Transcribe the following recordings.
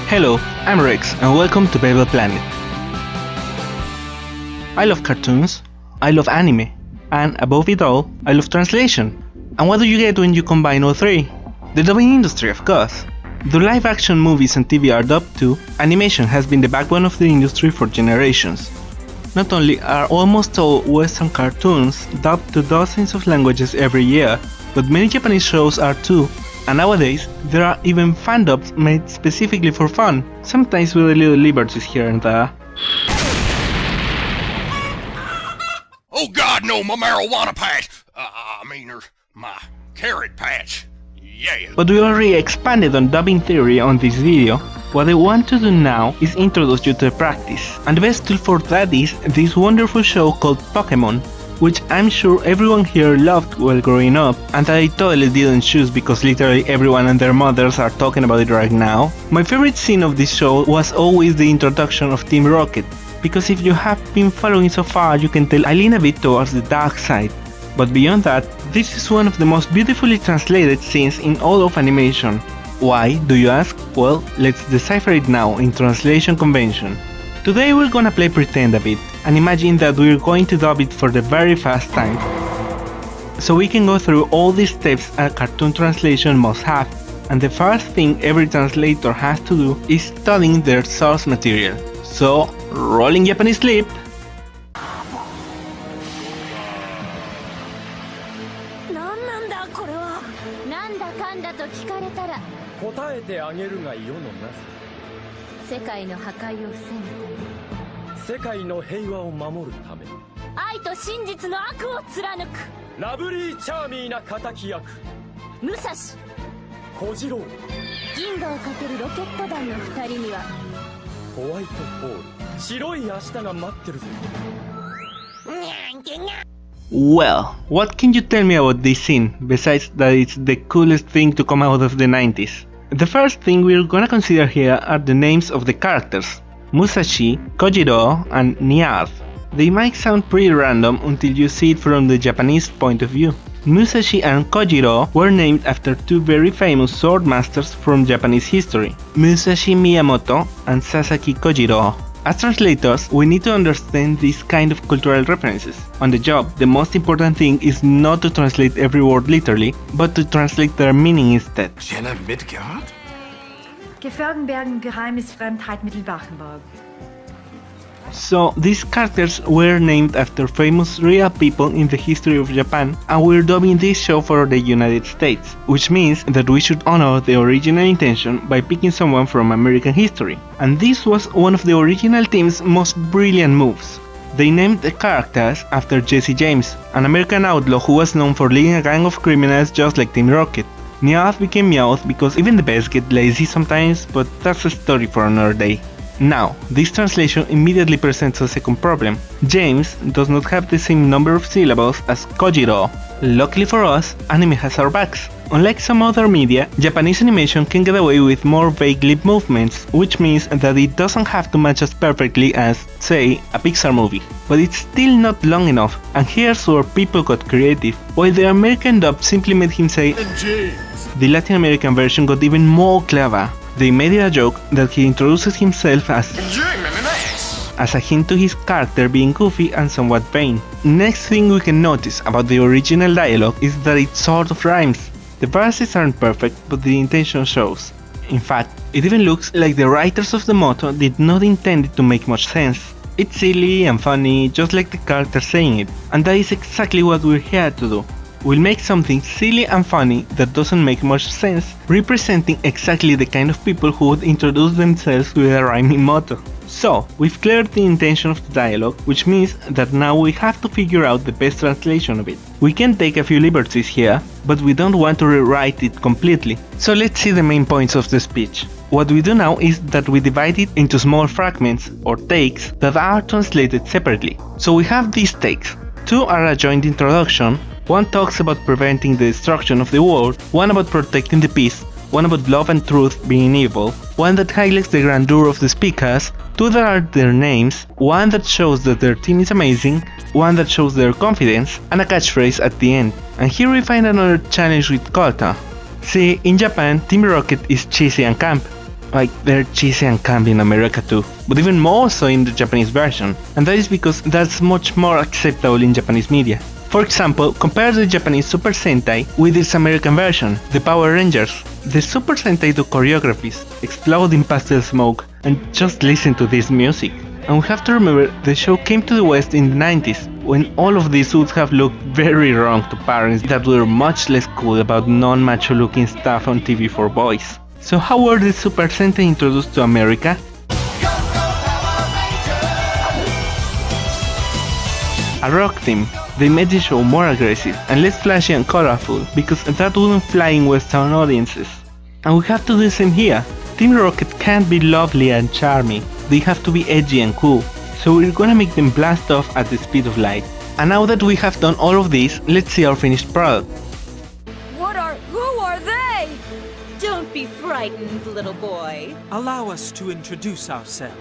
Hello, I'm Rex and welcome to Babel Planet. I love cartoons, I love anime, and above it all, I love translation. And what do you get when you combine all three? The dubbing industry, of course. Though live action movies and TV are dubbed too, animation has been the backbone of the industry for generations. Not only are almost all Western cartoons dubbed to dozens of languages every year, but many Japanese shows are too. And nowadays, there are even fan dubs made specifically for fun, sometimes with a little liberties here and there. Oh God, no, my marijuana patch! My carrot patch. Yeah. But we already expanded on dubbing theory on this video. What I want to do now is introduce you to the practice. And the best tool for that is this wonderful show called Pokémon, which I'm sure everyone here loved while growing up, and I totally didn't choose because literally everyone and their mothers are talking about it right now. My favorite scene of this show was always the introduction of Team Rocket, because if you have been following so far you can tell I lean a bit towards the dark side. But beyond that, this is one of the most beautifully translated scenes in all of animation. Why, do you ask? Well, let's decipher it now in translation convention. Today we're gonna play pretend a bit, and imagine that we're going to dub it for the very first time. So we can go through all the steps a cartoon translation must have, and the first thing every translator has to do is studying their source material. So, rolling Japanese clip! 答えてあげるが世のなす世界の破壊を防ぐため世界の平和を守るため愛と真実の悪を貫くラブリーチャーミーな敵役武蔵小次郎銀河をかけるロケット団の2人にはホワイトホール白い明日が待ってるぜ Well, what can you tell me about this scene, besides that it's the coolest thing to come out of the 90s? The first thing we're gonna consider here are the names of the characters: Musashi, Kojiro, and Niath. They might sound pretty random until you see it from the Japanese point of view. Musashi and Kojiro were named after two very famous sword masters from Japanese history, Musashi Miyamoto and Sasaki Kojiro. As translators, we need to understand these kind of cultural references. On the job, the most important thing is not to translate every word literally, but to translate their meaning instead. Jenna Midgard? Geförgenbergen, geheimes Fremdheit Mittelbachenburg. So, these characters were named after famous real people in the history of Japan, and we're dubbing this show for the United States, which means that we should honor the original intention by picking someone from American history. And this was one of the original team's most brilliant moves. They named the characters after Jesse James, an American outlaw who was known for leading a gang of criminals just like Team Rocket. Meowth became Meowth because even the best get lazy sometimes, but that's a story for another day. Now, this translation immediately presents a second problem. James does not have the same number of syllables as Kojiro. Luckily for us, anime has our backs. Unlike some other media, Japanese animation can get away with more vague lip movements, which means that it doesn't have to match as perfectly as, say, a Pixar movie. But it's still not long enough, and here's where people got creative. While the American dub simply made him say James, the Latin American version got even more clever. They made it a joke that he introduces himself as a hint to his character being goofy and somewhat vain. Next thing we can notice about the original dialogue is that it sort of rhymes. The verses aren't perfect, but the intention shows. In fact, it even looks like the writers of the motto did not intend it to make much sense. It's silly and funny, just like the character saying it, and that is exactly what we're here to do. We'll make something silly and funny that doesn't make much sense, representing exactly the kind of people who would introduce themselves with a rhyming motto. So, we've cleared the intention of the dialogue, which means that now we have to figure out the best translation of it. We can take a few liberties here, but we don't want to rewrite it completely. So let's see the main points of the speech. What we do now is that we divide it into small fragments, or takes, that are translated separately. So we have these takes. Two are a joint introduction. One talks about preventing the destruction of the world, one about protecting the peace, one about love and truth being evil, one that highlights the grandeur of the speakers, two that are their names, one that shows that their team is amazing, one that shows their confidence, and a catchphrase at the end. And here we find another challenge with Kota. See, in Japan, Team Rocket is cheesy and camp. Like, they're cheesy and campy in America too, but even more so in the Japanese version, and that is because that's much more acceptable in Japanese media. For example, compare the Japanese Super Sentai with its American version, the Power Rangers. The Super Sentai do choreographies, explode in pastel smoke, and just listen to this music. And we have to remember the show came to the West in the 90s, when all of this would have looked very wrong to parents that were much less cool about non-macho looking stuff on TV for boys. So how were the Super Sentai introduced to America? A rock theme. They made the show more aggressive and less flashy and colorful because that wouldn't fly in Western audiences. And we have to do the same here. Team Rocket can't be lovely and charming, they have to be edgy and cool. So we're gonna make them blast off at the speed of light. And now that we have done all of this, let's see our finished product. Who are they? Don't be frightened, little boy. Allow us to introduce ourselves.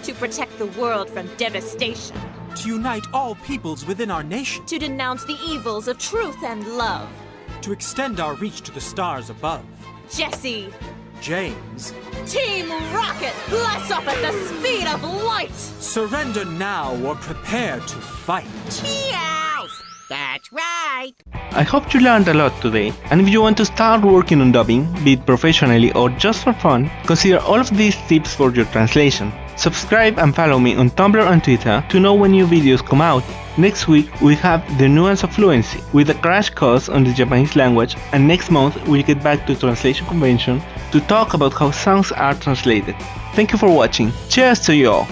To protect the world from devastation. To unite all peoples within our nation. To denounce the evils of truth and love. To extend our reach to the stars above. Jesse. James. Team Rocket, blast off at the speed of light! Surrender now or prepare to fight. Meow! That's right! I hope you learned a lot today, and if you want to start working on dubbing, be it professionally or just for fun, consider all of these tips for your translation. Subscribe and follow me on Tumblr and Twitter to know when new videos come out. Next week we have The Nuance of Fluency with a crash course on the Japanese language, and next month we'll get back to Translation Convention to talk about how songs are translated. Thank you for watching, cheers to you all!